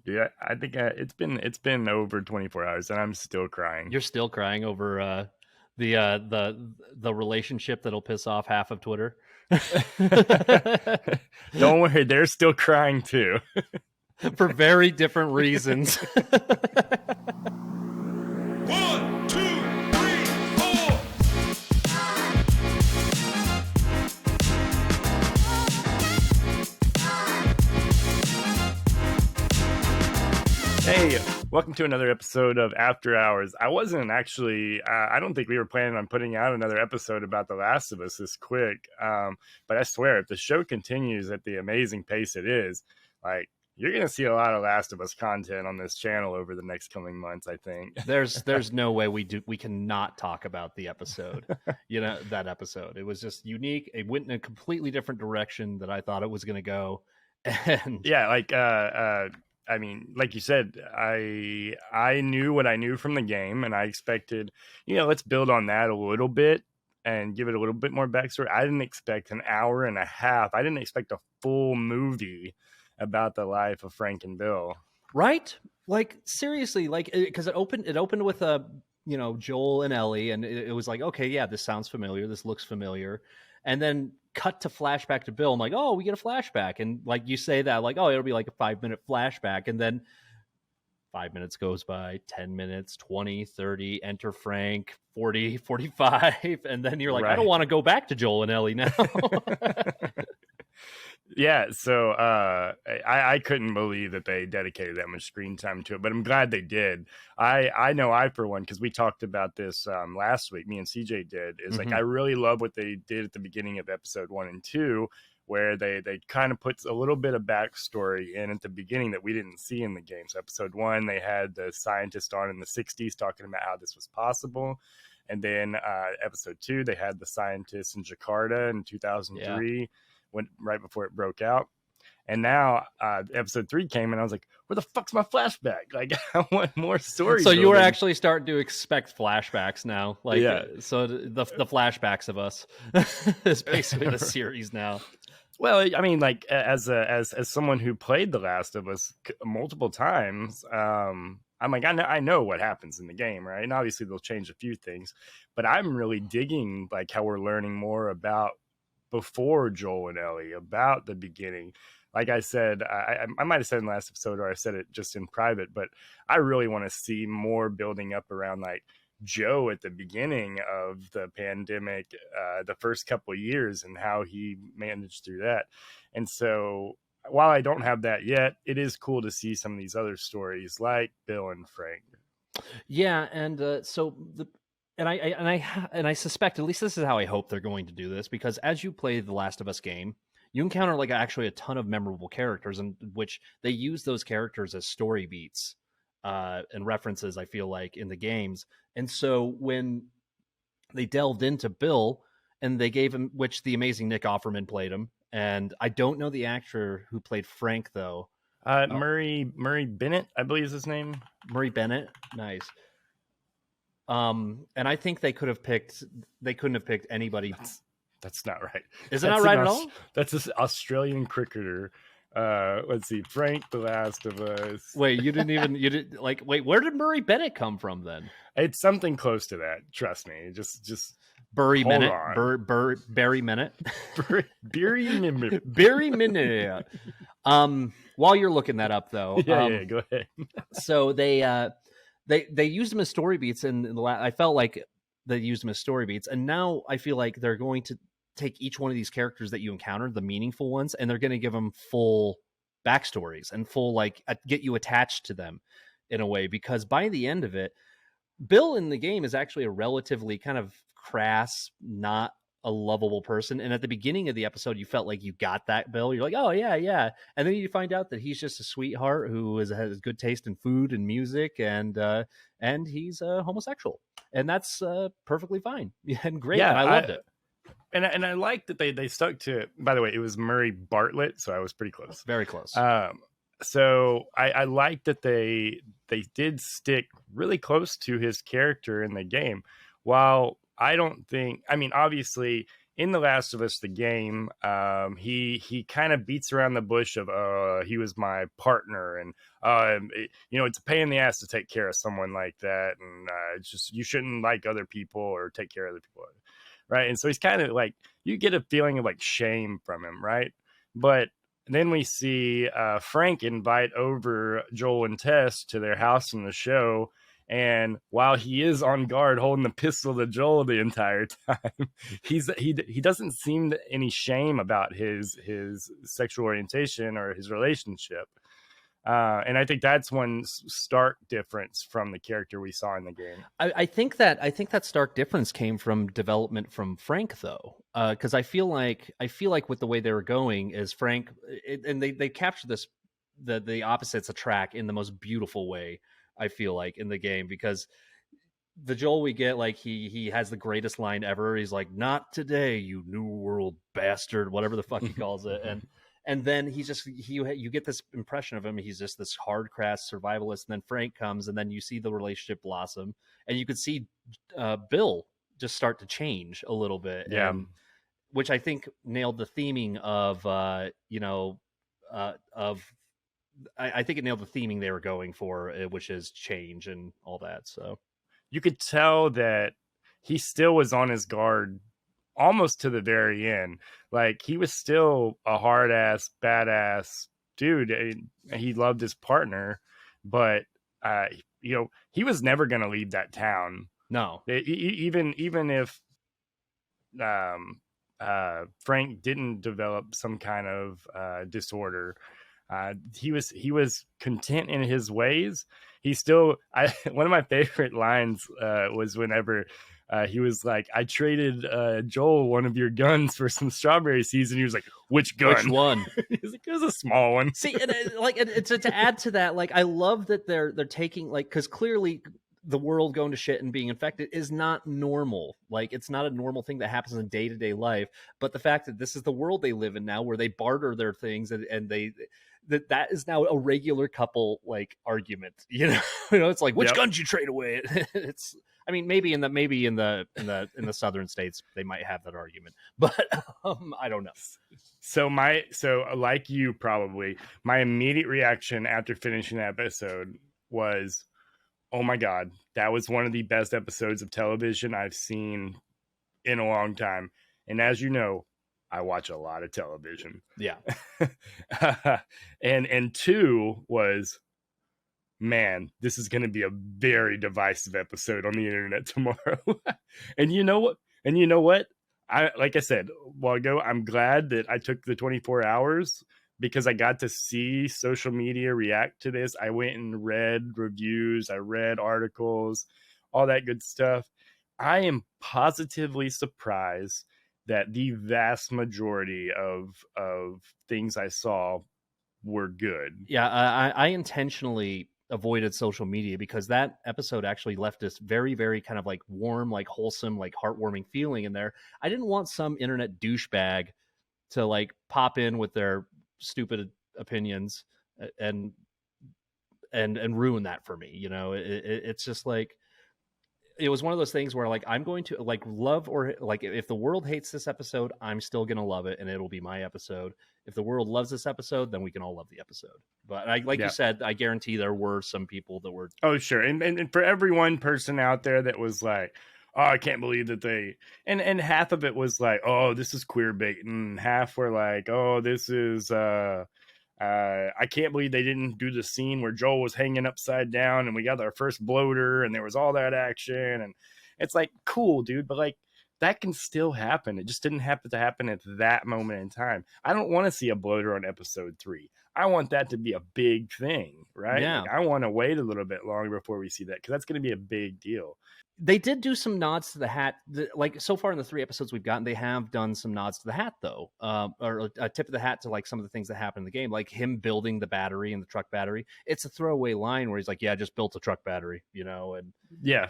Yeah, I think it's been over 24 hours, and I'm still crying. You're still crying over the relationship that'll piss off half of Twitter. Don't worry, they're still crying too. For very different reasons. 1, 2, 3, 4. Hey, welcome to another episode of After Hours. I wasn't actually, I don't think we were planning on putting out another episode about The Last of Us this quick. But I swear, if the show continues at the amazing pace it is, like, you're going to see a lot of Last of Us content on this channel over the next coming months, I think. There's no way we cannot talk about the episode. That episode. It was just unique. It went in a completely different direction that I thought it was going to go. And yeah, I mean, like you said, I knew what I knew from the game, and I expected, let's build on that a little bit and give it a little bit more backstory. I didn't expect an hour and a half. I didn't expect a full movie about the life of Frank and Bill. Right? Like, seriously, like, because it opened with Joel and Ellie, and it was like, okay, yeah, this sounds familiar. This looks familiar. And then cut to flashback to Bill. I'm like, oh, we get a flashback. And like you say that, like, oh, it'll be like a 5-minute flashback. And then 5 minutes goes by, 10 minutes, 20, 30, enter Frank, 40, 45. And then you're like, right. I don't want to go back to Joel and Ellie now. Yeah, so I couldn't believe that they dedicated that much screen time to it, but I'm glad they did. I know I, for one, because we talked about this last week, me and CJ did, is like, I really love what they did at the beginning of episode 1 and 2, where they kind of put a little bit of backstory in at the beginning that we didn't see in the game. So episode 1, they had the scientist on in the 60s talking about how this was possible. And then episode 2, they had the scientist in Jakarta in 2003. Yeah. Right before it broke out. And now episode 3 came and I was like, where the fuck's my flashback? Like, I want more stories. So you were actually starting to expect flashbacks now. Like, yeah. So the flashbacks of us is basically the series now. Well, I mean, like, as someone who played The Last of Us multiple times, I'm like, I know what happens in the game, right? And obviously they'll change a few things, but I'm really digging like how we're learning more about before Joel and Ellie, about the beginning. Like I said, I might have said in the last episode, or I said it just in private, but I really want to see more building up around like Joe at the beginning of the pandemic, the first couple of years, and how he managed through that. And so while I don't have that yet, it is cool to see some of these other stories like Bill and Frank. Yeah, and And I suspect, at least this is how I hope they're going to do this, because as you play the Last of Us game, you encounter like actually a ton of memorable characters, in which they use those characters as story beats and references, I feel like, in the games. And so when they delved into Bill and they gave him, which the amazing Nick Offerman played him, and I don't know the actor who played Frank though. Murray Bennett, I believe is his name. Murray Bennett, nice. And I think they couldn't have picked anybody. That's not right. Is it not right at all? That's this Australian cricketer. Let's see, Frank, The Last of Us. Wait, where did Murray Bennett come from then? It's something close to that. Trust me. Just Barry Minute. Barry Minute. Barry Minute. While you're looking that up though. Yeah, go ahead. So they used them as story beats, and I felt like they used them as story beats, and now I feel like they're going to take each one of these characters that you encountered, the meaningful ones, and they're going to give them full backstories and full get you attached to them in a way, because by the end of it, Bill in the game is actually a relatively kind of crass, not a lovable person. And at the beginning of the episode, you felt like you got that Bill. You're like, oh yeah. And then you find out that he's just a sweetheart who has good taste in food and music, and he's homosexual, and that's perfecly fine and great. Yeah, and I loved it. And I like that they stuck to it. By the way, it was Murray Bartlett, so I was pretty close. Very close. So I like that they did stick really close to his character in the game. While I don't think, I mean, obviously in The Last of Us, the game, he kind of beats around the bush of he was my partner, and it's a pain in the ass to take care of someone like that, and it's just you shouldn't like other people or take care of other people, right? And so he's kind of like, you get a feeling of like shame from him, right? But then we see Frank invite over Joel and Tess to their house in the show. And while he is on guard holding the pistol to Joel the entire time, he doesn't seem any shame about his sexual orientation or his relationship. And I think that's one stark difference from the character we saw in the game. I think that stark difference came from development from Frank, though, because I feel like with the way they were going is Frank, and they captured this the opposites attract in the most beautiful way. I feel like in the game, because the Joel we get, like he has the greatest line ever. He's like, "Not today, you New World bastard," whatever the fuck he calls it, and then you get this impression of him. He's just this hard, crass survivalist. And then Frank comes, and then you see the relationship blossom, and you could see Bill just start to change a little bit. Yeah, which I think nailed the theming of I think it nailed the theming they were going for, which is change and all that. So you could tell that he still was on his guard almost to the very end. Like, he was still a hard ass, badass dude. He loved his partner, but he was never going to leave that town. No, even if Frank didn't develop some kind of disorder. He was content in his ways. He still, one of my favorite lines was whenever he was like, "I traded Joel one of your guns for some strawberry seeds," and he was like, "Which gun? Which one?" He's like, "It was a small one." See, and to add to that, like, I love that they're taking, like, because clearly the world going to shit and being infected is not normal. Like, it's not a normal thing that happens in day-to-day life. But the fact that this is the world they live in now, where they barter their things, and they that is now a regular couple like argument. It's like, which guns you trade away. It's, I mean, maybe in the southern states they might have that argument, but I don't know. So like you, probably my immediate reaction after finishing that episode was, oh my God, that was one of the best episodes of television I've seen in a long time. And as you know, I watch a lot of television. Yeah. and two was, man, this is going to be a very divisive episode on the internet tomorrow. And you know what? Like I said a while ago, I'm glad that I took the 24 hours because I got to see social media react to this. I went and read reviews, I read articles, all that good stuff. I am positively surprised that the vast majority of things I saw were good. Yeah, I intentionally avoided social media because that episode actually left this very, very kind of like warm, like wholesome, like heartwarming feeling in there. I didn't want some internet douchebag to like pop in with their stupid opinions and ruin that for me. It's just like, it was one of those things where, like, I'm going to like love, or like, if the world hates this episode, I'm still going to love it, and it'll be my episode. If the world loves this episode, then we can all love the episode. But you said, I guarantee there were some people that were, oh sure, and for every one person out there that was like, oh, I can't believe that they, and half of it was like, oh, this is queer bait, and half were like, oh, this is I can't believe they didn't do the scene where Joel was hanging upside down and we got our first bloater and there was all that action. And it's like, cool, dude, but like, that can still happen. It just didn't happen to happen at that moment in time. I don't want to see a bloater on episode 3. I want that to be a big thing, right? Yeah. Like, I want to wait a little bit longer before we see that, because that's going to be a big deal. They did do some nods to the hat. Like, so far in the 3 episodes we've gotten, they have done some nods to the hat, though, or a tip of the hat to like some of the things that happen in the game, like him building the battery and the truck battery. It's a throwaway line where he's like, "Yeah, I just built a truck battery," and yeah,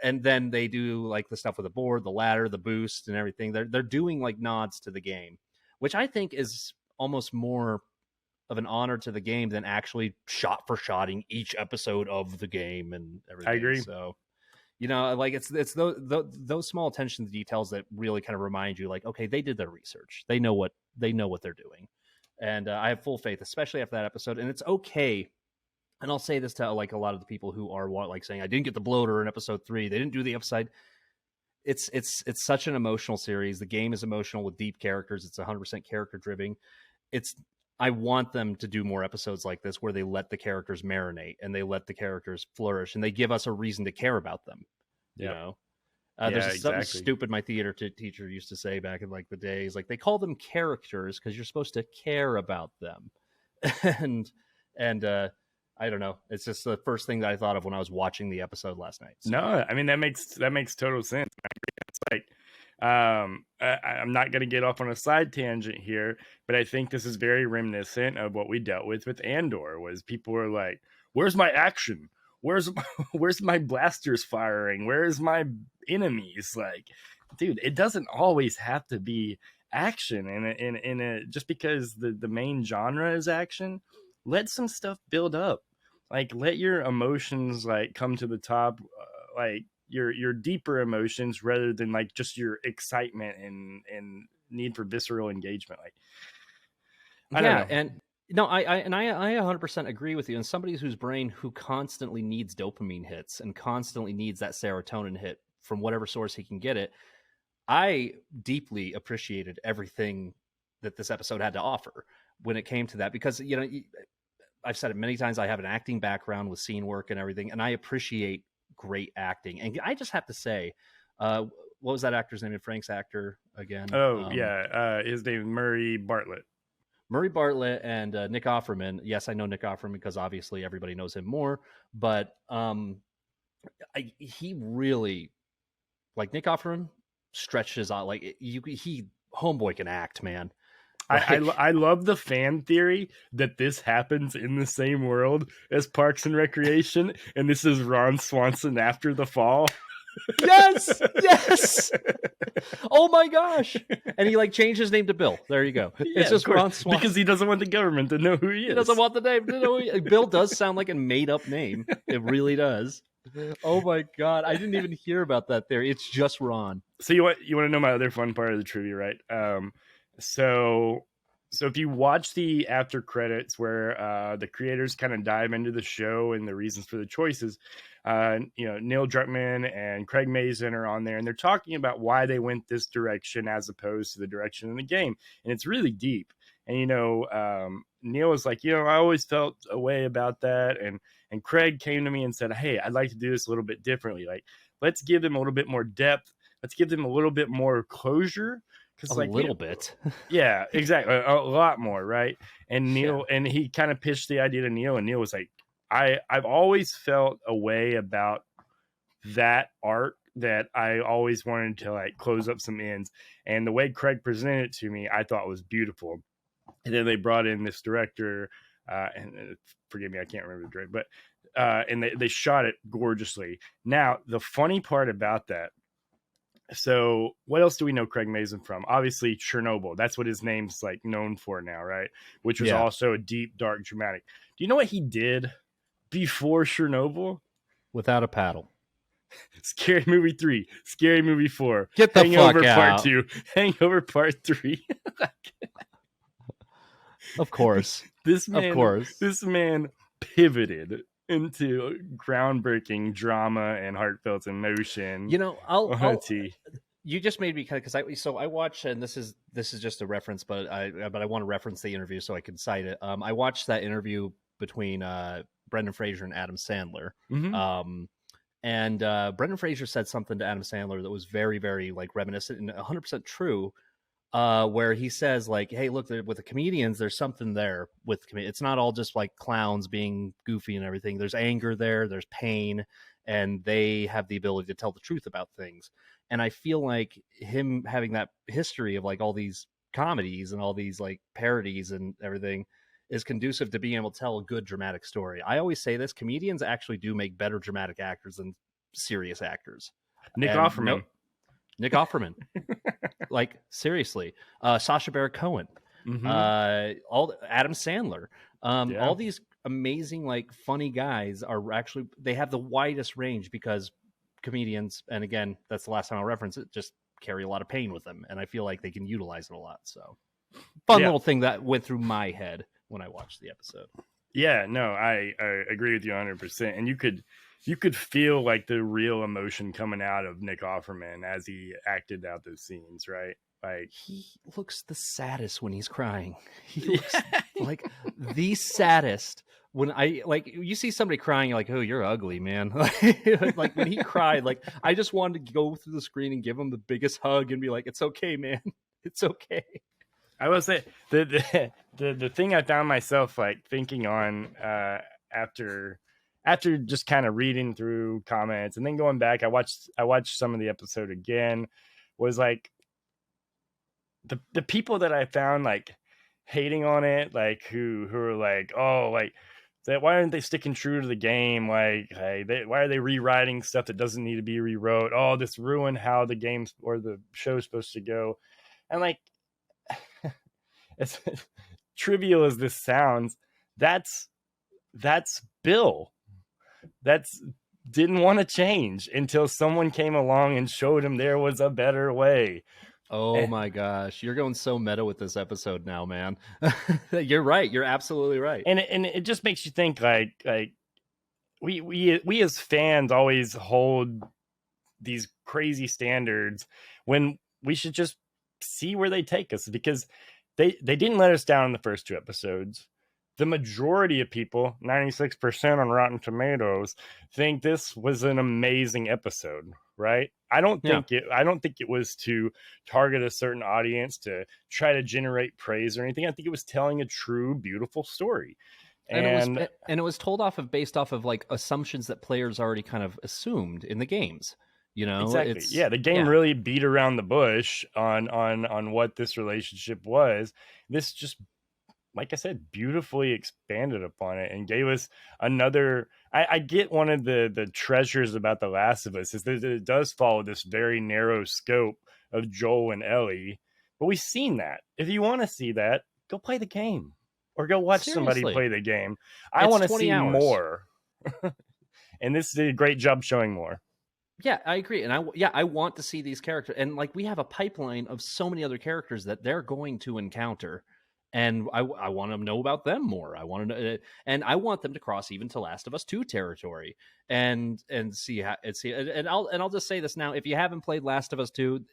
and then they do like the stuff with the board, the ladder, the boost, and everything. They're doing like nods to the game, which I think is almost more of an honor to the game than actually shot for shotting each episode of the game and everything. I agree. So. You know, like it's those small attention to details that really kind of remind you, like, okay, they did their research. They know what they're doing, and I have full faith, especially after that episode. And it's okay. And I'll say this to like a lot of the people who are like saying, I didn't get the bloater in episode 3. They didn't do the upside. It's such an emotional series. The game is emotional with deep characters. It's 100% character driven. I want them to do more episodes like this where they let the characters marinate and they let the characters flourish and they give us a reason to care about them. You know, there's something stupid my theater teacher used to say back in like the days, like they call them characters because you're supposed to care about them. and I don't know. It's just the first thing that I thought of when I was watching the episode last night. So. No, I mean, that makes total sense. It's like, I'm not going to get off on a side tangent here, but I think this is very reminiscent of what we dealt with Andor. Was people were like, "Where's my action? Where's my blasters firing? Where's my enemies?" Like, dude, it doesn't always have to be action, and just because the main genre is action, let some stuff build up. Like, let your emotions like come to the top, like. Your deeper emotions rather than like just your excitement and need for visceral engagement. Like, I don't know. And no, I 100% agree with you. And somebody whose brain who constantly needs dopamine hits and constantly needs that serotonin hit from whatever source he can get it, I deeply appreciated everything that this episode had to offer when it came to that, because, you know, I've said it many times, I have an acting background with scene work and everything, and I appreciate great acting. And I just have to say, what was that actor's name? Frank's actor again? His name is Murray Bartlett. Murray Bartlett and Nick Offerman. Yes, I know Nick Offerman because obviously everybody knows him more. But he really, like, Nick Offerman stretches out. Like, he homeboy can act, man. I love the fan theory that this happens in the same world as Parks and Recreation, and this is Ron Swanson after the fall. Yes. Oh my gosh! And he like changed his name to Bill. There you go. Yeah, it's just Ron Swanson because he doesn't want the government to know who he is. He doesn't want the name to know. Bill does sound like a made up name. It really does. Oh my god! I didn't even hear about that theory. It's just Ron. So you want to know my other fun part of the trivia, right? So if you watch the after credits where the creators kind of dive into the show and the reasons for the choices, Neil Druckmann and Craig Mazin are on there, and they're talking about why they went this direction as opposed to the direction in the game. And it's really deep. And, Neil was like, I always felt a way about that. And Craig came to me and said, hey, I'd like to do this a little bit differently. Like, let's give them a little bit more depth. Let's give them a little bit more closure. A little bit. Yeah, exactly. A lot more, right? And Neil, and he kind of pitched the idea to Neil, and Neil was like, I've always felt a way about that art that I always wanted to like close up some ends. And the way Craig presented it to me, I thought was beautiful. And then they brought in this director, and forgive me, I can't remember the director, but and they shot it gorgeously. Now, the funny part about that, so what else do we know Craig Mazin from? Obviously Chernobyl. That's what his name's like known for now, right? Which was also a deep, dark, dramatic. Do you know what he did before Chernobyl? Without a paddle. Scary Movie 3, Scary Movie 4, Get the Hangover fuck Part out. 2, Hangover Part 3. Of course. This man pivoted into groundbreaking drama and heartfelt emotion. You just made me because I watch, and this is just a reference, but I want to reference the interview so I can cite it. I watched that interview between Brendan Fraser and Adam Sandler. Mm-hmm. And Brendan Fraser said something to Adam Sandler that was very, very like reminiscent and 100% true. Where he says like, hey, look, with the comedians, there's something there with it's not all just like clowns being goofy and everything. There's anger there, there's pain, and they have the ability to tell the truth about things. And I feel like him having that history of like all these comedies and all these like parodies and everything is conducive to being able to tell a good dramatic story. I always say this, comedians actually do make better dramatic actors than serious actors. Nick Offerman. Nick Offerman. Like, seriously. Sacha Baron Cohen. Mm-hmm. Adam Sandler. All these amazing, like, funny guys are actually, they have the widest range because comedians, and again, that's the last time I'll reference it, just carry a lot of pain with them, and I feel like they can utilize it a lot. So fun little thing that went through my head when I watched the episode. Yeah, no, I agree with you 100%. And you could feel like the real emotion coming out of Nick Offerman as he acted out those scenes, right? Like, he looks the saddest when he's crying. He looks like the saddest. When I like you see somebody crying, you're like, oh, you're ugly, man. Like when he cried, like I just wanted to go through the screen and give him the biggest hug and be like, it's okay, man. It's okay. I will say the thing I found myself like thinking on after just kind of reading through comments and then going back, I watched some of the episode again, was like the people that I found like hating on it, like who are like, oh, like that, why aren't they sticking true to the game? Like, hey, why are they rewriting stuff that doesn't need to be rewrote? Oh, this ruined how the game or the show's supposed to go. And like, as trivial as this sounds, that's Bill. That's didn't want to change until someone came along and showed him there was a better way. Oh my gosh, you're going so meta with this episode now, man. You're right. You're absolutely right. And it just makes you think like we as fans always hold these crazy standards when we should just see where they take us, because they didn't let us down in the first 2 episodes. The majority of people, 96% on Rotten Tomatoes, think this was an amazing episode, right? I don't think it was to target a certain audience to try to generate praise or anything. I think it was telling a true, beautiful story. And it was told based off of like assumptions that players already kind of assumed in the games. You know, exactly. The game really beat around the bush on what this relationship was. This just, like I said, beautifully expanded upon it and gave us another. I get one of the treasures about The Last of Us is that it does follow this very narrow scope of Joel and Ellie, but we've seen that. If you want to see that, go play the game or go watch somebody play the game. I want to see more. And this did a great job showing more. Yeah, I agree. And I want to see these characters. And like we have a pipeline of so many other characters that they're going to encounter. And I want to know about them more. I want to know, and I want them to cross even to Last of Us 2 territory and see how and I'll just say this now. If you haven't played Last of Us 2,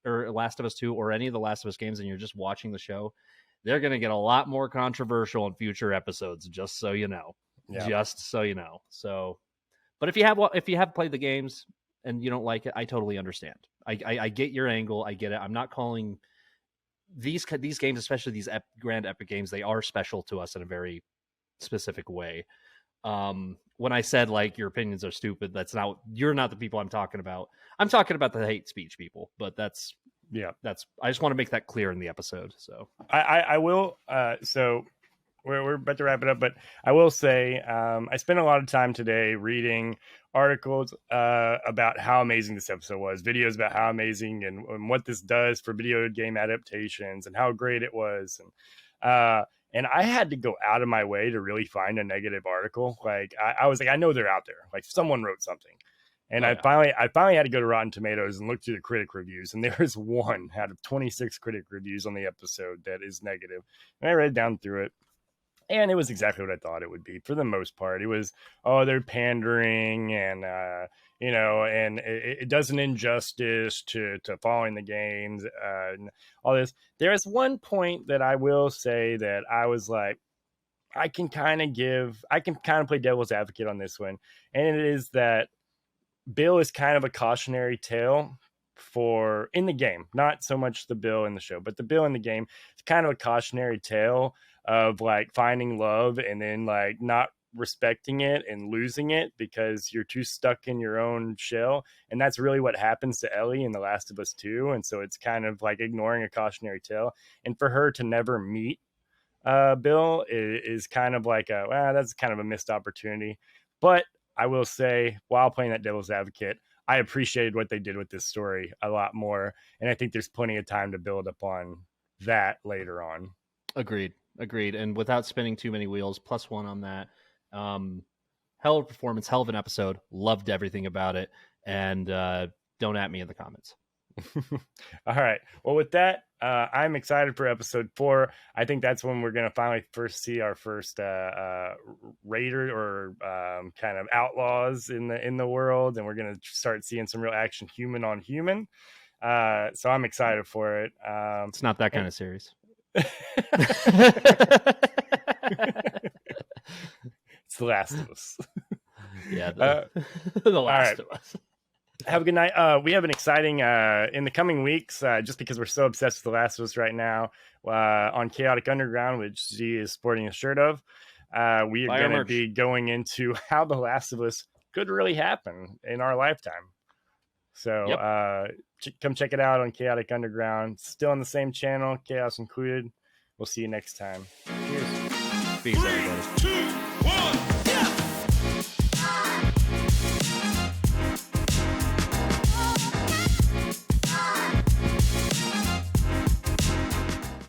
or Last of Us 2 or any of the Last of Us games and you're just watching the show, they're going to get a lot more controversial in future episodes, just so you know. Yeah. Just so you know. So, but if you have played the games and you don't like it, I totally understand. I get your angle. I get it. I'm not calling these games, especially these grand epic games, they are special to us in a very specific way. When I said like your opinions are stupid, you're not the people I'm talking about. I'm talking about the hate speech people, but I just want to make that clear in the episode. So I will. So we're about to wrap it up, but I will say I spent a lot of time today reading articles about how amazing this episode was, videos about how amazing and what this does for video game adaptations and how great it was. And I had to go out of my way to really find a negative article. Like I was like, I know they're out there. Like someone wrote something. And I finally had to go to Rotten Tomatoes and look through the critic reviews. And there is 1 out of 26 critic reviews on the episode that is negative. And I read down through it. And it was exactly what I thought it would be for the most part. It was, they're pandering and, and it does an injustice to following the games and all this. There is one point that I will say that I was like, I can kind of play devil's advocate on this one. And it is that Bill is kind of a cautionary tale in the game, not so much the Bill in the show, but the Bill in the game is kind of a cautionary tale of like finding love and then like not respecting it and losing it because you're too stuck in your own shell. And that's really what happens to Ellie in The Last of Us 2. And so it's kind of like ignoring a cautionary tale. And for her to never meet Bill is kind of like that's kind of a missed opportunity. But I will say, while playing that devil's advocate, I appreciated what they did with this story a lot more. And I think there's plenty of time to build upon that later on. Agreed. And without spinning too many wheels, +1 on that. Hell of a performance, hell of an episode. Loved everything about it. and don't at me in the comments. All right. Well, with that, I'm excited for episode 4. I think that's when we're going to finally first see our first raider or kind of outlaws in the world, and we're going to start seeing some real action human on human. So I'm excited for it. It's not that kind of series. It's The Last of Us. Yeah, The Last of Us. Have a good night. We have an exciting in the coming weeks, just because we're so obsessed with The Last of Us right now, on Chaotic Underground, which Z is sporting a shirt of. We are going to be going into how The Last of Us could really happen in our lifetime. So come check it out on Chaotic Underground. Still on the same channel, Chaos Included. We'll see you next time. Cheers. Peace, everybody. 3, 2, 1.